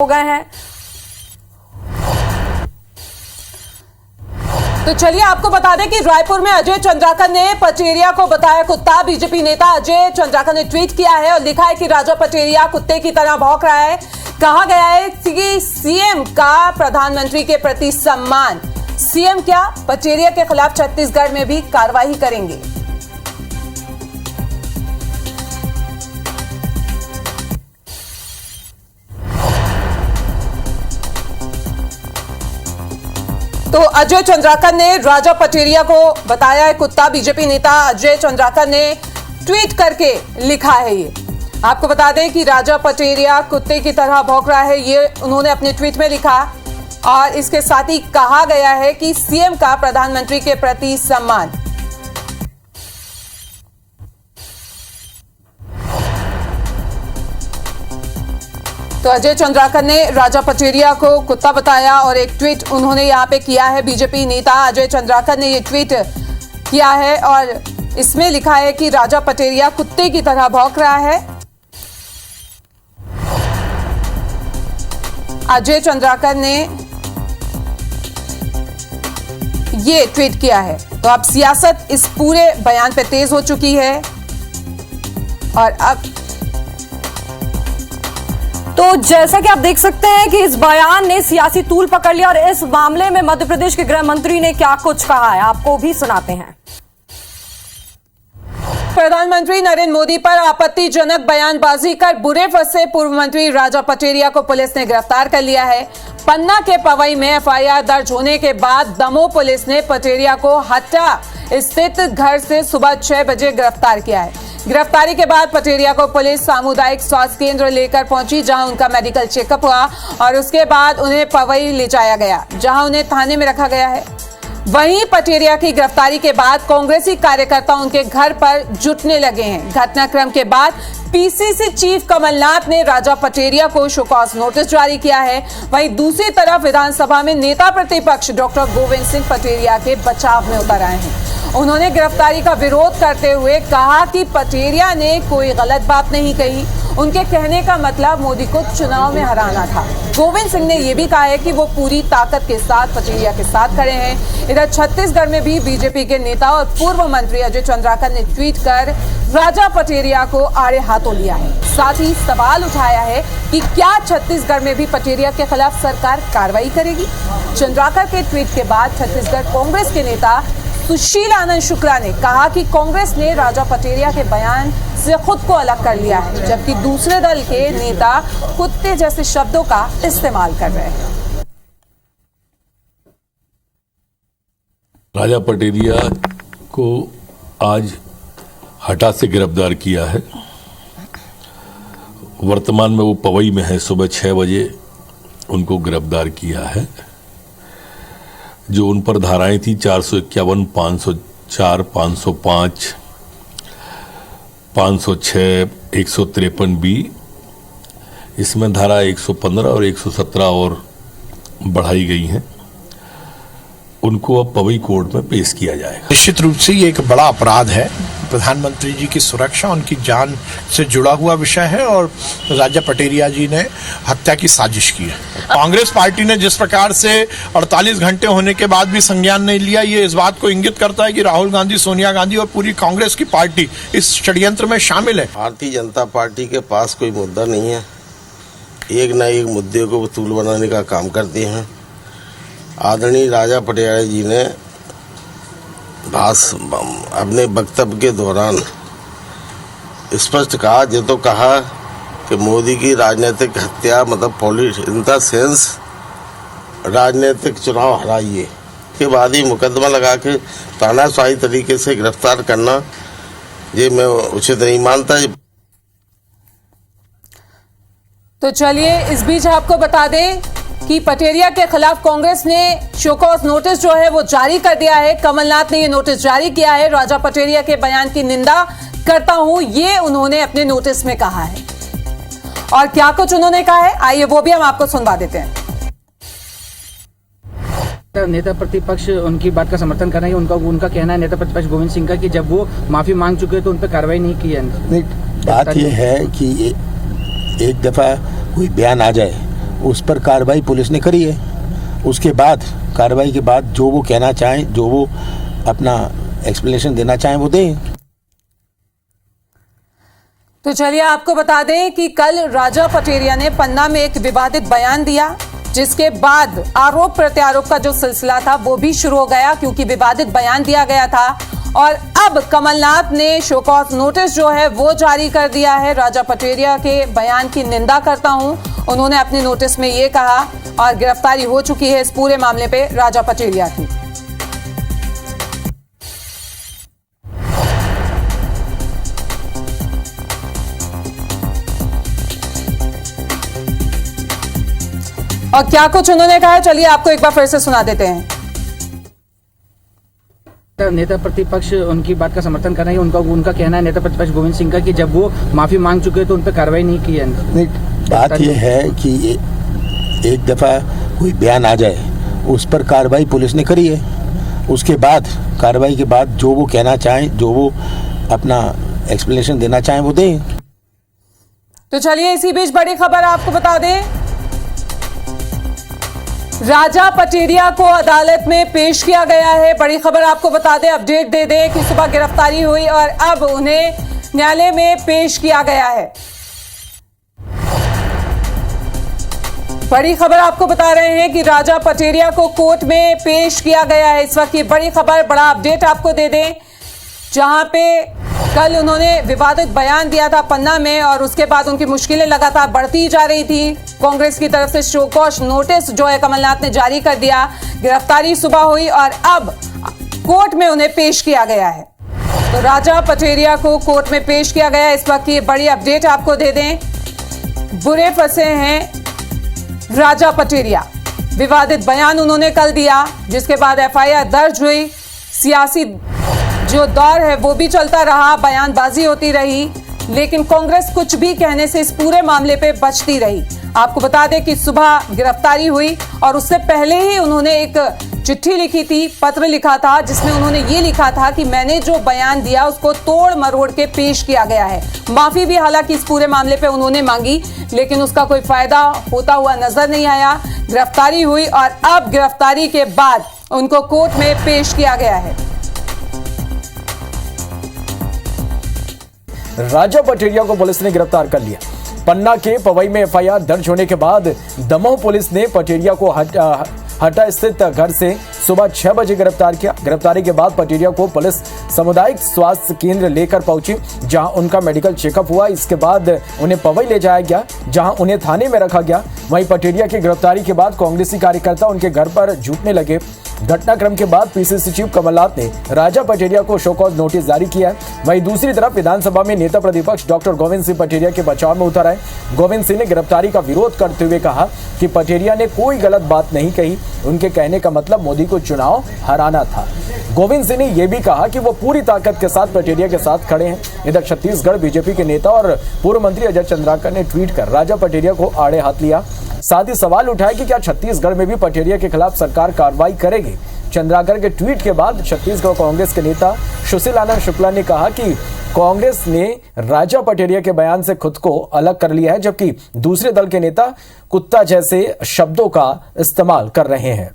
हो गए हैं। तो चलिए आपको बता दें कि रायपुर में अजय चंद्राकर ने पटेरिया को बताया कुत्ता। बीजेपी नेता अजय चंद्राकर ने ट्वीट किया है और लिखा है कि राजा पटेरिया कुत्ते की तरह भौंक रहा है। कहा गया है कि सीएम का प्रधानमंत्री के प्रति सम्मान। सीएम क्या, पटेरिया के खिलाफ छत्तीसगढ़ में भी कार्रवाई करेंगे। तो अजय चंद्राकर ने राजा पटेरिया को बताया है कुत्ता। बीजेपी नेता अजय चंद्राकर ने ट्वीट करके लिखा है ये। आपको बता दें कि राजा पटेरिया कुत्ते की तरह भौंक रहा है, ये उन्होंने अपने ट्वीट में लिखा। और इसके साथ ही कहा गया है कि सीएम का प्रधानमंत्री के प्रति सम्मान। तो अजय चंद्राकर ने राजा पटेरिया को कुत्ता बताया और एक ट्वीट उन्होंने यहां पे किया है। बीजेपी नेता अजय चंद्राकर ने ये ट्वीट किया है और इसमें लिखा है कि राजा पटेरिया कुत्ते की तरह भौंक रहा है। अजय चंद्राकर ने ये ट्वीट किया है। तो अब सियासत इस पूरे बयान पे तेज हो चुकी है और अब तो जैसा कि आप देख सकते हैं कि इस बयान ने सियासी तूल पकड़ लिया और इस मामले में मध्य प्रदेश के गृह मंत्री ने क्या कुछ कहा है आपको भी सुनाते हैं। प्रधानमंत्री नरेंद्र मोदी पर आपत्तिजनक बयानबाजी कर बुरे फंसे पूर्व मंत्री राजा पटेरिया को पुलिस ने गिरफ्तार कर लिया है। पन्ना के पवई में एफआईआर दर्ज होने के बाद दमोह पुलिस ने पटेरिया को हट्टा स्थित घर से सुबह 6 बजे गिरफ्तार किया है। गिरफ्तारी के बाद पटेरिया को पुलिस सामुदायिक स्वास्थ्य केंद्र लेकर पहुंची, जहां उनका मेडिकल चेकअप हुआ और उसके बाद उन्हें पवई ले जाया गया, जहां उन्हें थाने में रखा गया है। वहीं पटेरिया की गिरफ्तारी के बाद कांग्रेसी कार्यकर्ता उनके घर पर जुटने लगे हैं। घटनाक्रम के बाद पीसीसी चीफ कमलनाथ ने राजा पटेरिया को शो कॉज नोटिस जारी किया है। वहीं दूसरी तरफ विधानसभा में नेता प्रतिपक्ष डॉक्टर गोविंद सिंह पटेरिया के बचाव में उतर आए हैं। उन्होंने गिरफ्तारी का विरोध करते हुए कहा कि पटेरिया ने कोई गलत बात नहीं कही, उनके कहने का मतलब मोदी को चुनाव में हराना था। गोविंद सिंह ने यह भी कहा है कि वो पूरी ताकत के साथ पटेरिया के साथ खड़े हैं। इधर छत्तीसगढ़ में भी बीजेपी के नेता और पूर्व मंत्री अजय चंद्राकर ने ट्वीट कर राजा पटेरिया को आड़े हाथों लिया है। साथ ही सवाल उठाया है कि क्या छत्तीसगढ़ में भी पटेरिया के खिलाफ सरकार कार्रवाई करेगी। चंद्राकर के ट्वीट के बाद छत्तीसगढ़ कांग्रेस के नेता सुशील आनंद शुक्ला ने कहा कि कांग्रेस ने राजा पटेरिया के बयान से खुद को अलग कर लिया है, जबकि दूसरे दल के नेता कुत्ते जैसे शब्दों का इस्तेमाल कर रहे हैं। राजा पटेरिया को आज हटा से गिरफ्तार किया है। वर्तमान में वो पवई में है। सुबह 6 बजे उनको गिरफ्तार किया है। जो उन पर धाराएं थी 451, 504, 505, 506, 153B, इसमें धारा 115 और 117 और बढ़ाई गई हैं। उनको अब पवई कोर्ट में पेश किया जाएगा। निश्चित रूप से ये एक बड़ा अपराध है। प्रधानमंत्री जी की सुरक्षा, उनकी जान से जुड़ा हुआ विषय है और राजा पटेरिया जी ने हत्या की साजिश की है। कांग्रेस पार्टी ने जिस प्रकार से 48 घंटे होने के बाद भी संज्ञान नहीं लिया, ये इस बात को इंगित करता है कि राहुल गांधी, सोनिया गांधी और पूरी कांग्रेस की पार्टी इस षड्यंत्र में शामिल है। भारतीय जनता पार्टी के पास कोई मुद्दा नहीं है। एक न एक मुद्दे को तूल बनाने का काम करते हैं। आदरणीय राजा पटेरिया जी ने अपने वक्तव्य के दौरान स्पष्ट कहा, जो तो कहा कि मोदी की राजनीतिक हत्या मतलब इन द सेंस राजनीतिक चुनाव हराइए के बाद ही मुकदमा लगा के तानाशाही तरीके से गिरफ्तार करना, ये मैं उचित नहीं मानता। तो चलिए इस बीच आपको बता दें कि पटेरिया के खिलाफ कांग्रेस ने शो कॉज नोटिस जो है वो जारी कर दिया है। कमलनाथ ने ये नोटिस जारी किया है। राजा पटेरिया के बयान की निंदा करता हूं, ये उन्होंने अपने नोटिस में कहा है। और क्या कुछ उन्होंने कहा है, आइए वो भी हम आपको सुनवा देते हैं। नेता प्रतिपक्ष उनकी बात का समर्थन कर रहे हैं। उनका कहना है नेता प्रतिपक्ष गोविंद सिंह का कि जब वो माफी मांग चुके तो उन पर कार्रवाई नहीं की है। नहीं, बात यह है कि एक दफा कोई बयान आ जाए उस पर कार्रवाई पुलिस ने करी है। उसके बाद कार्रवाई के बाद जो वो कहना चाहें, जो वो अपना एक्सप्लेनेशन देना चाहें वो दें। तो चलिए आपको बता दें कि कल राजा पटेरिया ने पन्ना में एक विवादित बयान दिया, जिसके बाद आरोप प्रत्यारोप का जो सिलसिला था वो भी शुरू हो गया, क्योंकि विवादित बयान दिया गया था। और अब कमलनाथ ने शो कॉज नोटिस जो है वो जारी कर दिया है। राजा पटेरिया के बयान की निंदा करता हूं, उन्होंने अपने नोटिस में ये कहा, और गिरफ्तारी हो चुकी है इस पूरे मामले पे राजा पटेरिया की। और क्या कुछ उन्होंने कहा, चलिए आपको एक बार फिर से सुना देते हैं। नेता प्रतिपक्ष उनकी बात का समर्थन कर रहे हैं। उनका कहना है, नेता प्रतिपक्ष गोविंद सिंह का, कि जब वो माफी मांग चुके हैं तो उन पर कार्रवाई नहीं की है। नहीं, बात यह है कि एक दफा कोई बयान आ जाए, उस पर कार्रवाई पुलिस ने करी है। उसके बाद कार्रवाई के बाद जो वो कहना चाहें, जो वो अपना एक्सप्लेनेशन देना चाहें वो दें। तो चलिए इसी बीच बड़ी खबर आपको बता दें, राजा पटेरिया को अदालत में पेश किया गया है। बड़ी खबर आपको बता दें, अपडेट दे दें कि सुबह गिरफ्तारी हुई और अब उन्हें न्यायालय में पेश किया गया है। बड़ी खबर आपको बता रहे हैं कि राजा पटेरिया को कोर्ट में पेश किया गया है। इस वक्त की बड़ी खबर, बड़ा अपडेट आपको दे दें, जहां पे कल उन्होंने विवादित बयान दिया था पन्ना में, और उसके बाद उनकी मुश्किलें लगातार बढ़ती जा रही थी। कांग्रेस की तरफ से शो कॉज नोटिस जो है कमलनाथ ने जारी कर दिया। गिरफ्तारी सुबह हुई और अब कोर्ट में उन्हें पेश किया गया है। तो राजा पटेरिया को कोर्ट में पेश किया गया। इस वक्त की बड़ी अपडेट आपको दे दें, बुरे फंसे हैं राजा पटेरिया। विवादित बयान उन्होंने कल दिया, जिसके बाद एफआईआर दर्ज हुई। सियासी जो दौर है वो भी चलता रहा, बयानबाजी होती रही, लेकिन कांग्रेस कुछ भी कहने से इस पूरे मामले पे बचती रही। आपको बता दें कि सुबह गिरफ्तारी हुई और उससे पहले ही उन्होंने एक चिट्ठी लिखी थी, पत्र लिखा था, जिसमें उन्होंने ये लिखा था कि मैंने जो बयान दिया उसको तोड़ मरोड़ के पेश किया गया है। माफी भी हालांकि इस पूरे मामले पे उन्होंने मांगी, लेकिन उसका कोई फायदा होता हुआ नजर नहीं आया। गिरफ्तारी हुई और अब गिरफ्तारी के बाद उनको कोर्ट में पेश किया गया है। राजा पटेरिया को पुलिस ने गिरफ्तार कर लिया। पन्ना के पवई में एफआईआर दर्ज होने के बाद दमोह पुलिस ने पटेरिया को हटा स्थित घर से सुबह 6 बजे गिरफ्तार किया। गिरफ्तारी के बाद पटेरिया को पुलिस सामुदायिक स्वास्थ्य केंद्र लेकर पहुंची, जहां उनका मेडिकल चेकअप हुआ। इसके बाद उन्हें पवई ले जाया गया, जहां उन्हें थाने में रखा गया। वहीं पटेरिया की गिरफ्तारी के बाद कांग्रेसी कार्यकर्ता उनके घर पर जुटने लगे। घटनाक्रम के बाद पीसीसी चीफ कमलनाथ ने राजा पटेरिया को शो कॉज नोटिस जारी किया है। वहीं दूसरी तरफ विधानसभा में नेता प्रतिपक्ष डॉक्टर गोविंद सिंह पटेरिया के बचाव में उतर आए। गोविंद सिंह ने गिरफ्तारी का विरोध करते हुए कहा कि पटेरिया ने कोई गलत बात नहीं कही, उनके कहने का मतलब मोदी को चुनाव हराना था। गोविंद सिंह ने यह भी कहा कि वो पूरी ताकत के साथ पटेरिया के साथ खड़े हैं। इधर छत्तीसगढ़ बीजेपी के नेता और पूर्व मंत्री अजय चंद्राकर ने ट्वीट कर राजा पटेरिया को आड़े हाथ लिया। साथ ही सवाल उठाया कि क्या छत्तीसगढ़ में भी पटेरिया के खिलाफ सरकार कार्रवाई करेगी। चंद्राकर के ट्वीट के बाद छत्तीसगढ़ कांग्रेस के नेता सुशील आनंद शुक्ला ने कहा कि कांग्रेस ने राजा पटेरिया के बयान से खुद को अलग कर लिया है, जबकि दूसरे दल के नेता कुत्ता जैसे शब्दों का इस्तेमाल कर रहे हैं।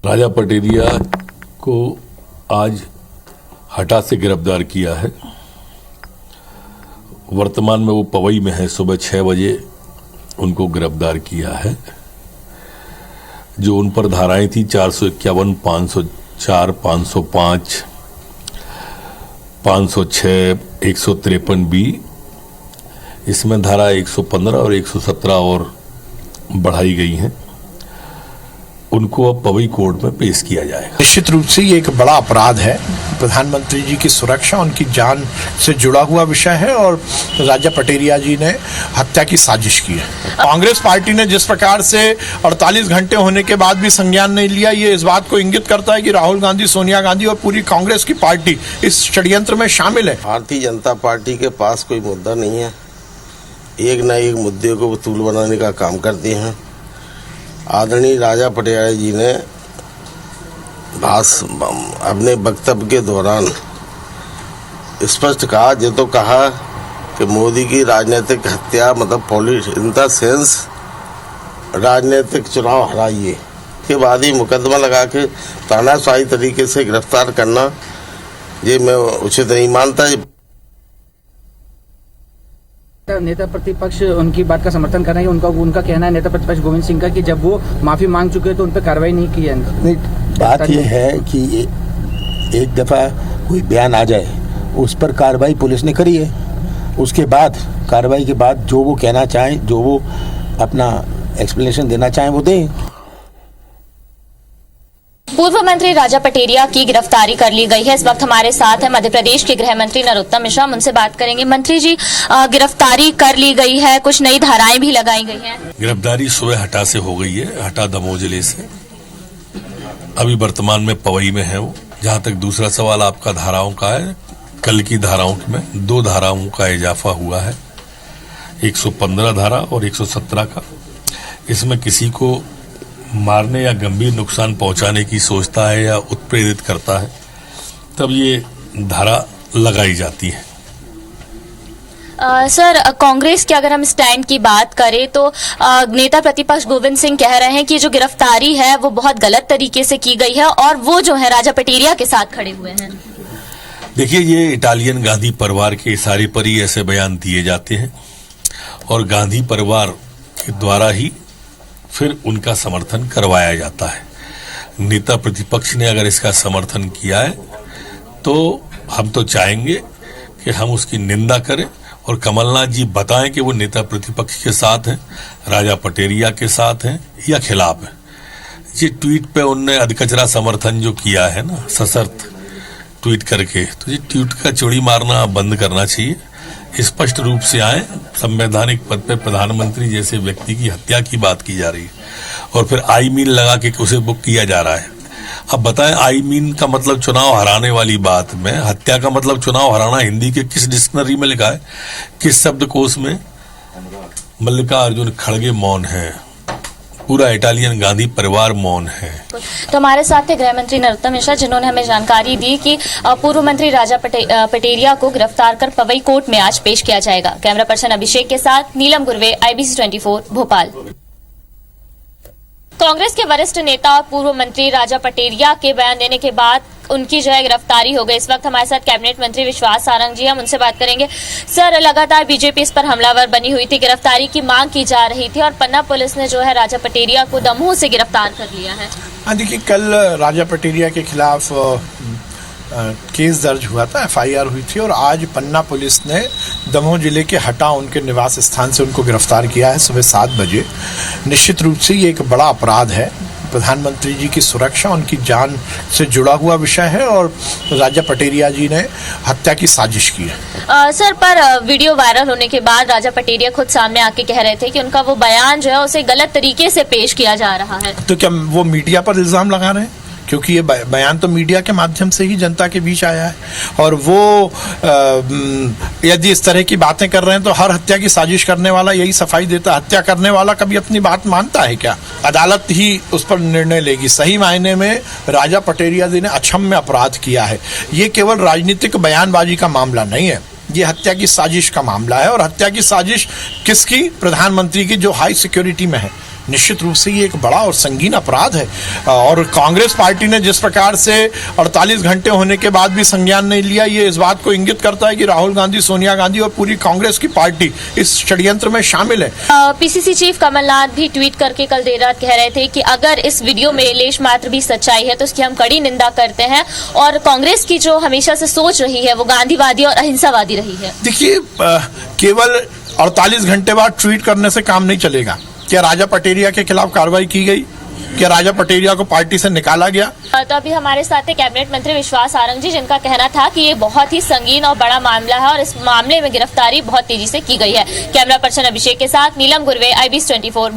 राजा पटेरिया को आज हटा से गिरफ्तार किया है। वर्तमान में वो पवई में है। सुबह 6 बजे उनको गिरफ्तार किया है। जो उन पर धाराएं थी 451, 504, 505, 506, 153B, इसमें धारा 115 और 117 और बढ़ाई गई हैं। उनको अब पवई कोर्ट में पेश किया जाएगा। निश्चित रूप से ये एक बड़ा अपराध है। प्रधानमंत्री जी की सुरक्षा, उनकी जान से जुड़ा हुआ विषय है और राजा पटेरिया जी ने हत्या की साजिश की है। कांग्रेस पार्टी ने जिस प्रकार से 48 घंटे होने के बाद भी संज्ञान नहीं लिया, ये इस बात को इंगित करता है कि राहुल गांधी, सोनिया गांधी और पूरी कांग्रेस की पार्टी इस षड्यंत्र में शामिल है। भारतीय जनता पार्टी के पास कोई मुद्दा नहीं है। एक न एक मुद्दे को वसूल बनाने का काम करते हैं। आदरणीय राजा पटेरिया जी ने अपने वक्तव्य के दौरान स्पष्ट कहा, ये तो कहा कि मोदी की राजनीतिक हत्या मतलब इन द सेंस राजनीतिक चुनाव हराइए के बाद ही मुकदमा लगा के तानाशाही तरीके से गिरफ्तार करना ये मैं उचित नहीं मानता। नेता प्रतिपक्ष उनकी बात का समर्थन कर रहे हैं। उनका कहना है, नेता प्रतिपक्ष गोविंद सिंह का, कि जब वो माफी मांग चुके हैं तो उन पर कार्रवाई नहीं की है। नहीं, बात यह है कि एक दफ़ा कोई बयान आ जाए उस पर कार्रवाई पुलिस ने करी है, उसके बाद कार्रवाई के बाद जो वो कहना चाहें, जो वो अपना एक्सप्लेनेशन देना चाहें वो दें। पूर्व मंत्री राजा पटेरिया की गिरफ्तारी कर ली गई है। इस वक्त हमारे साथ है मध्य प्रदेश के गृह मंत्री नरोत्तम मिश्रा, उनसे बात करेंगे। मंत्री जी, गिरफ्तारी कर ली गई है, कुछ नई धाराएं भी लगाई गई हैं। गिरफ्तारी सुबह हटा से हो गई है, हटा दमोह जिले से। अभी वर्तमान में पवई में है वो। जहां तक दूसरा सवाल आपका धाराओं का है, कल की धाराओं में 2 धाराओं का इजाफा हुआ है, 115 धारा और 117 का। इसमें किसी को मारने या गंभीर नुकसान पहुंचाने की सोचता है या उत्प्रेरित करता है, तब ये धारा लगाई जाती है। सर, कांग्रेस के अगर हम स्टैंड की बात करें तो नेता प्रतिपक्ष गोविंद सिंह कह रहे हैं कि जो गिरफ्तारी है वो बहुत गलत तरीके से की गई है और वो जो है राजा पटेरिया के साथ खड़े हुए हैं। देखिए, ये इटालियन गांधी परिवार के इशारे पर ही ऐसे बयान दिए जाते हैं और गांधी परिवार के द्वारा ही फिर उनका समर्थन करवाया जाता है। नेता प्रतिपक्ष ने अगर इसका समर्थन किया है तो हम तो चाहेंगे कि हम उसकी निंदा करें और कमलनाथ जी बताएं कि वो नेता प्रतिपक्ष के साथ हैं, राजा पटेरिया के साथ हैं या खिलाफ हैं। ये ट्वीट पे उनने अधकचरा समर्थन जो किया है ना, सशर्त ट्वीट करके, तो ये ट्वीट का चोरी मारना बंद करना चाहिए। स्पष्ट रूप से आए, संवैधानिक पद पे प्रधानमंत्री जैसे व्यक्ति की हत्या की बात की जा रही है और फिर आई मीन लगा के उसे बुक किया जा रहा है। अब बताएं, आई मीन का मतलब चुनाव हराने वाली बात में हत्या का मतलब चुनाव हराना हिंदी के किस डिक्शनरी में लिखा है, किस शब्दकोश में? मल्लिकार्जुन खड़गे मौन है, पूरा इटालियन गांधी परिवार मौन है। तो हमारे साथ थे गृह मंत्री नरोत्तम मिश्रा, जिन्होंने हमें जानकारी दी कि पूर्व मंत्री राजा पटेरिया को गिरफ्तार कर पवई कोर्ट में आज पेश किया जाएगा। कैमरा पर्सन अभिषेक के साथ नीलम गुरवे, IBC 24 भोपाल। कांग्रेस के वरिष्ठ नेता और पूर्व मंत्री राजा पटेरिया के बयान देने के बाद उनकी जो है गिरफ्तारी हो गई। इस वक्त हमारे साथ कैबिनेट मंत्री विश्वास सारंग जी, हम उनसे बात करेंगे। सर, लगातार बीजेपी इस पर हमलावर बनी हुई थी, गिरफ्तारी की मांग की जा रही थी और पन्ना पुलिस ने जो है राजा पटेरिया को दमोह से गिरफ्तार कर लिया है। हाँ, देखिए, कल राजा पटेरिया के खिलाफ केस दर्ज हुआ था, FIR हुई थी और आज पन्ना पुलिस ने दमोह जिले के हटा उनके निवास स्थान से उनको गिरफ्तार किया है सुबह 7 बजे। निश्चित रूप से ये एक बड़ा अपराध है, प्रधानमंत्री जी की सुरक्षा, उनकी जान से जुड़ा हुआ विषय है और राजा पटेरिया जी ने हत्या की साजिश की है। सर, पर वीडियो वायरल होने के बाद राजा पटेरिया खुद सामने आके कह रहे थे कि उनका वो बयान जो है उसे गलत तरीके से पेश किया जा रहा है। तो क्या वो मीडिया पर इल्जाम लगा रहे हैं? क्योंकि ये बयान तो मीडिया के माध्यम से ही जनता के बीच आया है और वो यदि इस तरह की बातें कर रहे हैं तो हर हत्या की साजिश करने वाला यही सफाई देता। हत्या करने वाला कभी अपनी बात मानता है क्या? अदालत ही उस पर निर्णय लेगी। सही मायने में राजा पटेरिया जी ने अक्षम्य अपराध किया है। ये केवल राजनीतिक बयानबाजी का मामला नहीं है, ये हत्या की साजिश का मामला है। और हत्या की साजिश किसकी? प्रधानमंत्री की, जो हाई सिक्योरिटी में है। निश्चित रूप से ये एक बड़ा और संगीन अपराध है और कांग्रेस पार्टी ने जिस प्रकार से 48 घंटे होने के बाद भी संज्ञान नहीं लिया, ये इस बात को इंगित करता है कि राहुल गांधी, सोनिया गांधी और पूरी कांग्रेस की पार्टी इस षड्यंत्र में शामिल है। PCC चीफ कमलनाथ भी ट्वीट करके कल देर रात कह रहे थे कि अगर इस वीडियो में लेश मात्र भी सच्चाई है तो उसकी हम कड़ी निंदा करते हैं और कांग्रेस की जो हमेशा से सोच रही है वो गांधीवादी और अहिंसावादी रही है। देखिए, केवल 48 घंटे बाद ट्वीट करने से काम नहीं चलेगा। क्या राजा पटेरिया के खिलाफ कार्रवाई की गई? क्या राजा पटेरिया को पार्टी से निकाला गया? तो अभी हमारे साथ है कैबिनेट मंत्री विश्वास सारंग जी, जिनका कहना था कि ये बहुत ही संगीन और बड़ा मामला है और इस मामले में गिरफ्तारी बहुत तेजी से की गई है। कैमरा पर्सन अभिषेक के साथ नीलम गुरवे, IBC 24।